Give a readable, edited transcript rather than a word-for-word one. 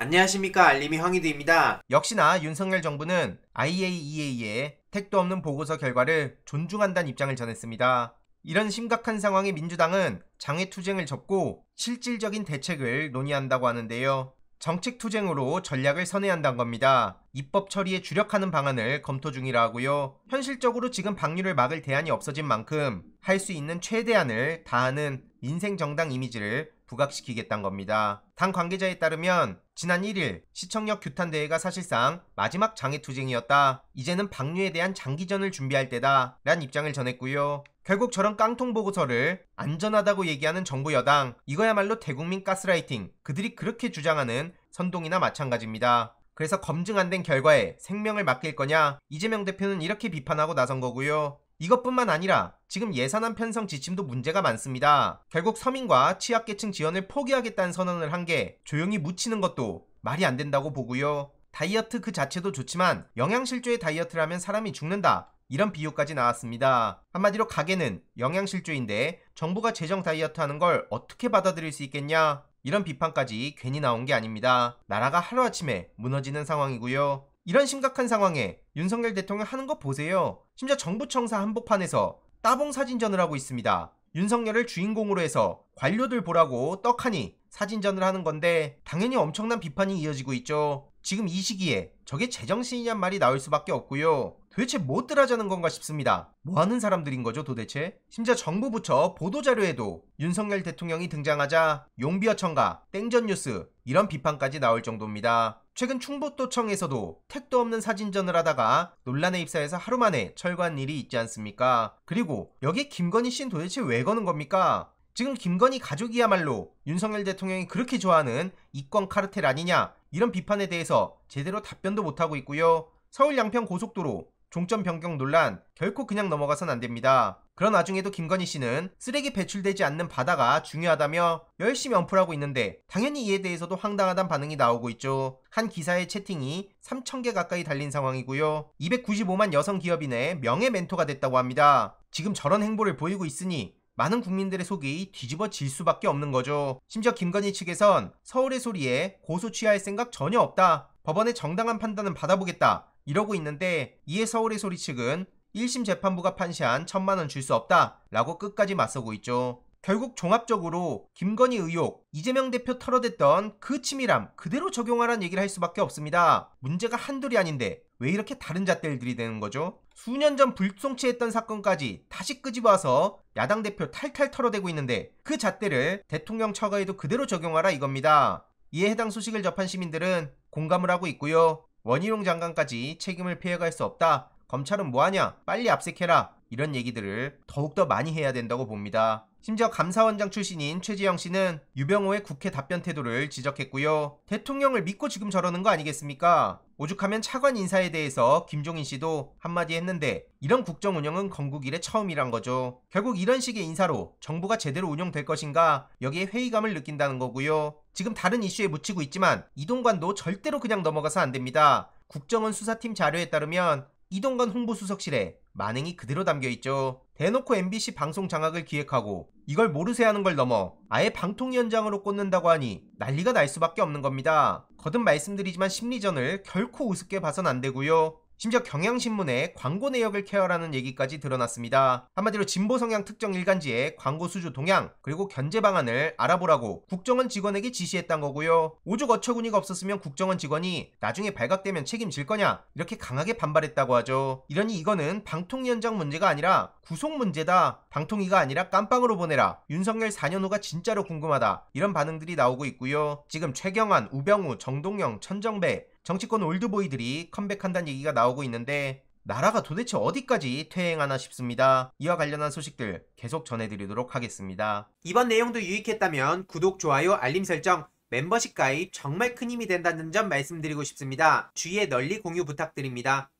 안녕하십니까, 알림이 황희두입니다. 역시나 윤석열 정부는 IAEA의 택도 없는 보고서 결과를 존중한다는 입장을 전했습니다. 이런 심각한 상황에 민주당은 장외투쟁을 접고 실질적인 대책을 논의한다고 하는데요. 정책투쟁으로 전략을 선회해야 한다는 겁니다. 입법 처리에 주력하는 방안을 검토 중이라 하고요. 현실적으로 지금 방류를 막을 대안이 없어진 만큼 할 수 있는 최대한을 다하는 민생정당 이미지를 부각시키겠다는 겁니다. 당 관계자에 따르면 지난 1일 시청역 규탄대회가 사실상 마지막 장외투쟁이었다. 이제는 방류에 대한 장기전을 준비할 때다 라는 입장을 전했고요. 결국 저런 깡통 보고서를 안전하다고 얘기하는 정부 여당, 이거야말로 대국민 가스라이팅, 그들이 그렇게 주장하는 선동이나 마찬가지입니다. 그래서 검증 안 된 결과에 생명을 맡길 거냐, 이재명 대표는 이렇게 비판하고 나선 거고요. 이것뿐만 아니라 지금 예산안 편성 지침도 문제가 많습니다. 결국 서민과 취약계층 지원을 포기하겠다는 선언을 한 게 조용히 묻히는 것도 말이 안 된다고 보고요. 다이어트 그 자체도 좋지만 영양실조의 다이어트라면 사람이 죽는다, 이런 비유까지 나왔습니다. 한마디로 가게는 영양실조인데 정부가 재정 다이어트 하는 걸 어떻게 받아들일 수 있겠냐, 이런 비판까지 괜히 나온 게 아닙니다. 나라가 하루아침에 무너지는 상황이고요. 이런 심각한 상황에 윤석열 대통령 하는 거 보세요. 심지어 정부청사 한복판에서 따봉 사진전을 하고 있습니다. 윤석열을 주인공으로 해서 관료들 보라고 떡하니 사진전을 하는 건데 당연히 엄청난 비판이 이어지고 있죠. 지금 이 시기에 저게 제정신이란 말이 나올 수밖에 없고요. 도대체 뭐들 하자는 건가 싶습니다. 뭐 하는 사람들인 거죠 도대체? 심지어 정부 부처 보도자료에도 윤석열 대통령이 등장하자 용비어천가, 땡전뉴스, 이런 비판까지 나올 정도입니다. 최근 충북도청에서도 택도 없는 사진전을 하다가 논란에 휩싸여서 하루 만에 철거한 일이 있지 않습니까? 그리고 여기에 김건희 씨는 도대체 왜 거는 겁니까? 지금 김건희 가족이야말로 윤석열 대통령이 그렇게 좋아하는 이권 카르텔 아니냐, 이런 비판에 대해서 제대로 답변도 못하고 있고요. 서울 양평 고속도로 종점 변경 논란 결코 그냥 넘어가선 안 됩니다. 그런 와중에도 김건희 씨는 쓰레기 배출되지 않는 바다가 중요하다며 열심히 언플하고 있는데 당연히 이에 대해서도 황당하다는 반응이 나오고 있죠. 한 기사의 채팅이 3,000개 가까이 달린 상황이고요. 295만 여성 기업인의 명예 멘토가 됐다고 합니다. 지금 저런 행보를 보이고 있으니 많은 국민들의 속이 뒤집어질 수밖에 없는 거죠. 심지어 김건희 측에선 서울의 소리에 고소 취하할 생각 전혀 없다, 법원의 정당한 판단은 받아보겠다, 이러고 있는데 이에 서울의 소리 측은 1심 재판부가 판시한 1,000만원 줄 수 없다 라고 끝까지 맞서고 있죠. 결국 종합적으로 김건희 의혹, 이재명 대표 털어댔던 그 치밀함 그대로 적용하라는 얘기를 할 수밖에 없습니다. 문제가 한둘이 아닌데 왜 이렇게 다른 잣대를 들이대는 거죠? 수년 전 불송치했던 사건까지 다시 끄집어와서 야당 대표 탈탈 털어대고 있는데 그 잣대를 대통령 처가에도 그대로 적용하라 이겁니다. 이에 해당 소식을 접한 시민들은 공감을 하고 있고요. 원희룡 장관까지 책임을 피해갈 수 없다, 검찰은 뭐하냐, 빨리 압색해라, 이런 얘기들을 더욱더 많이 해야 된다고 봅니다. 심지어 감사원장 출신인 최재형 씨는 유병호의 국회 답변 태도를 지적했고요. 대통령을 믿고 지금 저러는 거 아니겠습니까? 오죽하면 차관 인사에 대해서 김종인 씨도 한마디 했는데 이런 국정 운영은 건국 이래 처음이란 거죠. 결국 이런 식의 인사로 정부가 제대로 운영될 것인가, 여기에 회의감을 느낀다는 거고요. 지금 다른 이슈에 묻히고 있지만 이동관도 절대로 그냥 넘어가서 안 됩니다. 국정원 수사팀 자료에 따르면 이동관 홍보수석실에 만행이 그대로 담겨있죠. 대놓고 MBC 방송 장악을 기획하고 이걸 모르쇠 하는 걸 넘어 아예 방통위원장으로 꽂는다고 하니 난리가 날 수밖에 없는 겁니다. 거듭 말씀드리지만 심리전을 결코 우습게 봐선 안 되고요. 심지어 경향신문에 광고 내역을 케어라는 얘기까지 드러났습니다. 한마디로 진보 성향 특정 일간지의 광고 수주 동향 그리고 견제 방안을 알아보라고 국정원 직원에게 지시했단 거고요. 오죽 어처구니가 없었으면 국정원 직원이 나중에 발각되면 책임질 거냐, 이렇게 강하게 반발했다고 하죠. 이러니 이거는 방통위원장 문제가 아니라 구속 문제다, 방통위가 아니라 깜빵으로 보내라, 윤석열 4년 후가 진짜로 궁금하다, 이런 반응들이 나오고 있고요. 지금 최경환, 우병우, 정동영, 천정배, 정치권 올드보이들이 컴백한다는 얘기가 나오고 있는데 나라가 도대체 어디까지 퇴행하나 싶습니다. 이와 관련한 소식들 계속 전해드리도록 하겠습니다. 이번 내용도 유익했다면 구독, 좋아요, 알림 설정, 멤버십 가입 정말 큰 힘이 된다는 점 말씀드리고 싶습니다. 주위에 널리 공유 부탁드립니다.